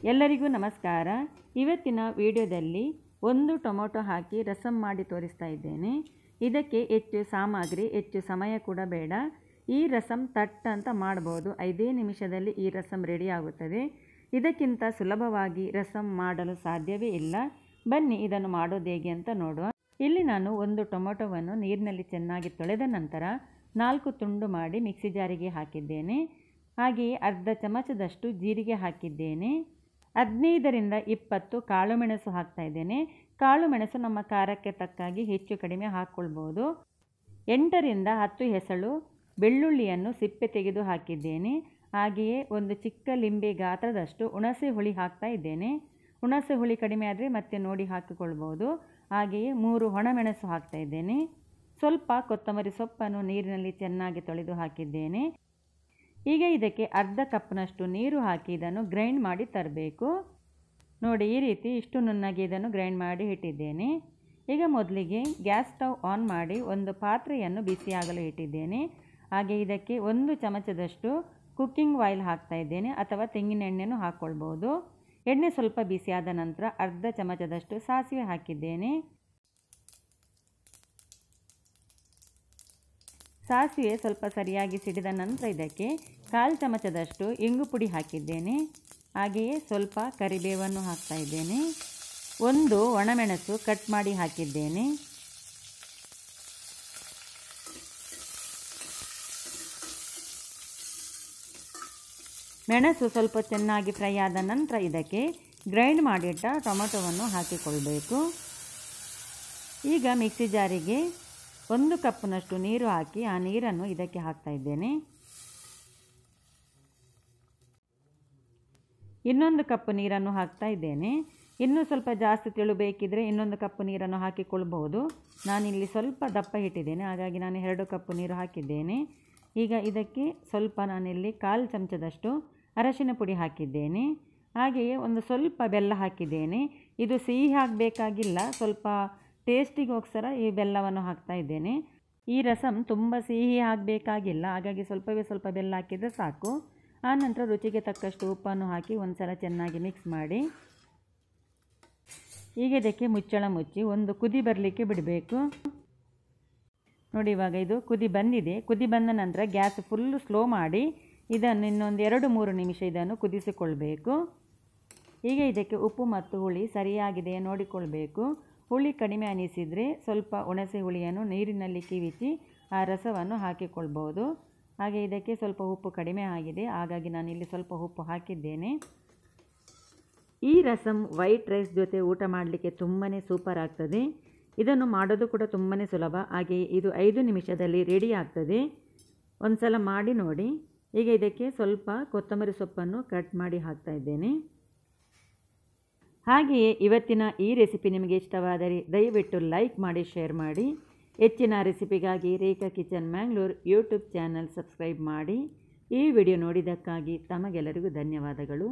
ಎಲ್ಲರಿಗೂ ನಮಸ್ಕಾರ. ಇವತ್ತಿನ ವಿಡಿಯೋದಲ್ಲಿ ಒಂದು ಟೊಮೊಟೊ ಹಾಕಿ ರಸಂ ಮಾಡಿ ತೋರಿಸ್ತಾ ಇದ್ದೇನೆ. ಇದಕ್ಕೆ ಹೆಚ್ಚು ಸಾಮಗ್ರಿ, ಹೆಚ್ಚು ಸಮಯ ಕೂಡ ಬೇಡ. ಈ ರಸಂ ತಟ್ ಅಂತ ಮಾಡ್ಬೋದು. 5 ನಿಮಿಷದಲ್ಲಿ ಈ ರಸಂ ರೆಡಿ ಆಗುತ್ತದೆ. ಇದಕ್ಕಿಂತ ಸುಲಭವಾಗಿ ರಸಂ ಮಾಡಲು ಸಾಧ್ಯವೇ ಇಲ್ಲ. ಬನ್ನಿ ಇದನ್ನು ಮಾಡೋದು ಹೇಗೆ ಅಂತ ನೋಡುವ. ಇಲ್ಲಿ ನಾನು ಒಂದು ಟೊಮೊಟೊವನ್ನು ನೀರಿನಲ್ಲಿ ಚೆನ್ನಾಗಿ ತೊಳೆದ ನಂತರ 4 ತುಂಡು ಮಾಡಿ ಮಿಕ್ಸಿ ಜಾರಿಗೆ ಹಾಕಿದ್ದೇನೆ. ಹಾಗೆಯೇ ಅರ್ಧ ಚಮಚದಷ್ಟು ಜೀರಿಗೆ ಹಾಕಿದ್ದೇನೆ. 15ರಿಂದ 20 ಕಾಳು ಮೆಣಸು ಹಾಕ್ತಾ ಇದ್ದೇನೆ. ಕಾಳು ಮೆಣಸು ನಮ್ಮ ಖಾರಕ್ಕೆ ತಕ್ಕಾಗಿ ಹೆಚ್ಚು ಕಡಿಮೆ ಹಾಕ್ಕೊಳ್ಬೋದು. 8ರಿಂದ 10 ಹೆಸಳು ಬೆಳ್ಳುಳ್ಳಿಯನ್ನು ಸಿಪ್ಪೆ ತೆಗೆದು ಹಾಕಿದ್ದೇನೆ. ಹಾಗೆಯೇ ಒಂದು ಚಿಕ್ಕ ಲಿಂಬೆ ಗಾತ್ರದಷ್ಟು ಹುಣಸೆ ಹುಳಿ ಹಾಕ್ತಾ ಇದ್ದೇನೆ. ಹುಣಸೆ ಹುಳಿ ಕಡಿಮೆ ಆದರೆ ಮತ್ತೆ ನೋಡಿ ಹಾಕಿಕೊಳ್ಬೋದು. ಹಾಗೆಯೇ 3 ಒಣಮೆಣಸು ಹಾಕ್ತಾ ಇದ್ದೇನೆ. ಸ್ವಲ್ಪ ಕೊತ್ತಂಬರಿ ಸೊಪ್ಪನ್ನು ನೀರಿನಲ್ಲಿ ಚೆನ್ನಾಗಿ ತೊಳೆದು ಹಾಕಿದ್ದೇನೆ. ಈಗ ಇದಕ್ಕೆ ಅರ್ಧ ಕಪ್ನಷ್ಟು ನೀರು ಹಾಕಿ ಇದನ್ನು ಗ್ರೈಂಡ್ ಮಾಡಿ ತರಬೇಕು. ನೋಡಿ, ಈ ರೀತಿ ಇಷ್ಟು ನುಣ್ಣಗೆ ಇದನ್ನು ಗ್ರೈಂಡ್ ಮಾಡಿ ಇಟ್ಟಿದ್ದೇನೆ. ಈಗ ಮೊದಲಿಗೆ ಗ್ಯಾಸ್ ಸ್ಟವ್ ಆನ್ ಮಾಡಿ ಒಂದು ಪಾತ್ರೆಯನ್ನು ಬಿಸಿಯಾಗಲು ಇಟ್ಟಿದ್ದೇನೆ. ಹಾಗೆ ಇದಕ್ಕೆ 1 ಚಮಚದಷ್ಟು ಕುಕ್ಕಿಂಗ್ ಆಯಿಲ್ ಹಾಕ್ತಾ ಇದ್ದೇನೆ, ಅಥವಾ ತೆಂಗಿನ ಎಣ್ಣೆನೂ ಹಾಕ್ಕೊಳ್ಬೋದು. ಎಣ್ಣೆ ಸ್ವಲ್ಪ ಬಿಸಿಯಾದ ನಂತರ ಅರ್ಧ ಚಮಚದಷ್ಟು ಸಾಸಿವೆ ಹಾಕಿದ್ದೇನೆ. ಸಾಸಿವೆ ಸ್ವಲ್ಪ ಸರಿಯಾಗಿ ಸಿಡಿದ ನಂತರ ಇದಕ್ಕೆ 1/4 ಚಮಚದಷ್ಟು ಇಂಗು ಪುಡಿ ಹಾಕಿದ್ದೇನೆ. ಹಾಗೆಯೇ ಸ್ವಲ್ಪ ಕರಿಬೇವನ್ನು ಹಾಕ್ತಾ ಇದ್ದೇನೆ. 1 ಒಣಮೆಣಸು ಕಟ್ ಮಾಡಿ ಹಾಕಿದ್ದೇನೆ. ಮೆಣಸು ಸ್ವಲ್ಪ ಚೆನ್ನಾಗಿ ಫ್ರೈ ಆದ ನಂತರ ಇದಕ್ಕೆ ಗ್ರೈಂಡ್ ಮಾಡಿಟ್ಟ ಟೊಮೆಟೊವನ್ನು ಹಾಕಿಕೊಳ್ಬೇಕು. ಈಗ ಮಿಕ್ಸಿ ಜಾರಿಗೆ 1 ಕಪ್ನಷ್ಟು ನೀರು ಹಾಕಿ ಆ ನೀರನ್ನು ಇದಕ್ಕೆ ಹಾಕ್ತಾ ಇದ್ದೇನೆ. 1 ಕಪ್ ನೀರನ್ನು ಹಾಕ್ತಾ ಇದ್ದೇನೆ. ಇನ್ನೂ ಸ್ವಲ್ಪ ಜಾಸ್ತಿ ತೆಳು ಬೇಕಿದ್ರೆ 1 ಕಪ್ ನೀರನ್ನು ಹಾಕಿಕೊಳ್ಬಹುದು. ನಾನಿಲ್ಲಿ ಸ್ವಲ್ಪ ದಪ್ಪ ಇಟ್ಟಿದ್ದೇನೆ, ಹಾಗಾಗಿ ನಾನು 2 ಕಪ್ ನೀರು ಹಾಕಿದ್ದೇನೆ. ಈಗ ಇದಕ್ಕೆ ಸ್ವಲ್ಪ ನಾನಿಲ್ಲಿ 1/4 ಚಮಚದಷ್ಟು ಅರಶಿನ ಪುಡಿ ಹಾಕಿದ್ದೇನೆ. ಹಾಗೆಯೇ ಸ್ವಲ್ಪ ಬೆಲ್ಲ ಹಾಕಿದ್ದೇನೆ. ಇದು ಸಿಹಿ ಆಗಬೇಕಾಗಿಲ್ಲ, ಸ್ವಲ್ಪ ಟೇಸ್ಟಿಗೋಸ್ಕರ ಈ ಬೆಲ್ಲವನ್ನು ಹಾಕ್ತಾ ಇದ್ದೇನೆ. ಈ ರಸಂ ತುಂಬ ಸಿಹಿ ಆಗಬೇಕಾಗಿಲ್ಲ, ಹಾಗಾಗಿ ಸ್ವಲ್ಪ ಬೆಲ್ಲ ಹಾಕಿದರೆ ಸಾಕು. ಆನಂತರ ರುಚಿಗೆ ತಕ್ಕಷ್ಟು ಉಪ್ಪನ್ನು ಹಾಕಿ ಒಂದ್ಸಲ ಚೆನ್ನಾಗಿ ಮಿಕ್ಸ್ ಮಾಡಿ ಈಗ ಇದಕ್ಕೆ ಮುಚ್ಚಳ ಮುಚ್ಚಿ ಒಂದು ಕುದಿ ಬರಲಿಕ್ಕೆ ಬಿಡಬೇಕು. ನೋಡಿ, ಇವಾಗ ಇದು ಕುದಿ ಬಂದಿದೆ. ಕುದಿ ಬಂದ ನಂತರ ಗ್ಯಾಸ್ ಫುಲ್ಲು ಸ್ಲೋ ಮಾಡಿ ಇದನ್ನು ಇನ್ನೊಂದು 2-3 ನಿಮಿಷ ಇದನ್ನು ಕುದಿಸಿಕೊಳ್ಬೇಕು. ಈಗ ಇದಕ್ಕೆ ಉಪ್ಪು ಮತ್ತು ಹುಳಿ ಸರಿಯಾಗಿದೆ ನೋಡಿಕೊಳ್ಬೇಕು. ಹುಳಿ ಕಡಿಮೆ ಅನಿಸಿದರೆ ಸ್ವಲ್ಪ ಹುಣಸೆ ಹುಳಿಯನ್ನು ನೀರಿನಲ್ಲಿ ಕಿವಿಚಿ ಆ ರಸವನ್ನು ಹಾಕಿಕೊಳ್ಬೋದು. ಹಾಗೆ ಇದಕ್ಕೆ ಸ್ವಲ್ಪ ಉಪ್ಪು ಕಡಿಮೆ ಆಗಿದೆ, ಹಾಗಾಗಿ ನಾನಿಲ್ಲಿ ಸ್ವಲ್ಪ ಉಪ್ಪು ಹಾಕಿದ್ದೇನೆ. ಈ ರಸಂ ವೈಟ್ ರೈಸ್ ಜೊತೆ ಊಟ ಮಾಡಲಿಕ್ಕೆ ತುಂಬಾ ಸೂಪರ್ ಆಗ್ತದೆ. ಇದನ್ನು ಮಾಡೋದು ಕೂಡ ತುಂಬಾ ಸುಲಭ. ಹಾಗೆ ಇದು 5 ನಿಮಿಷದಲ್ಲಿ ರೆಡಿ ಆಗ್ತದೆ. ಒಂದು ಸಲ ಮಾಡಿ ನೋಡಿ. ಈಗ ಇದಕ್ಕೆ ಸ್ವಲ್ಪ ಕೊತ್ತಂಬರಿ ಸೊಪ್ಪನ್ನು ಕಟ್ ಮಾಡಿ ಹಾಕ್ತಾ ಇದ್ದೇನೆ. ಹಾಗೆಯೇ ಇವತ್ತಿನ ಈ ರೆಸಿಪಿ ನಿಮಗೆ ಇಷ್ಟವಾದರೆ ದಯವಿಟ್ಟು ಲೈಕ್ ಮಾಡಿ, ಶೇರ್ ಮಾಡಿ. ಹೆಚ್ಚಿನ ರೆಸಿಪಿಗಾಗಿ Rekha kitchen Mangalore YouTube channel subscribe ಮಾಡಿ. ಈ ವಿಡಿಯೋ ನೋಡಿದ್ದಕ್ಕಾಗಿ ತಮಗೆಲ್ಲರಿಗೂ ಧನ್ಯವಾದಗಳು.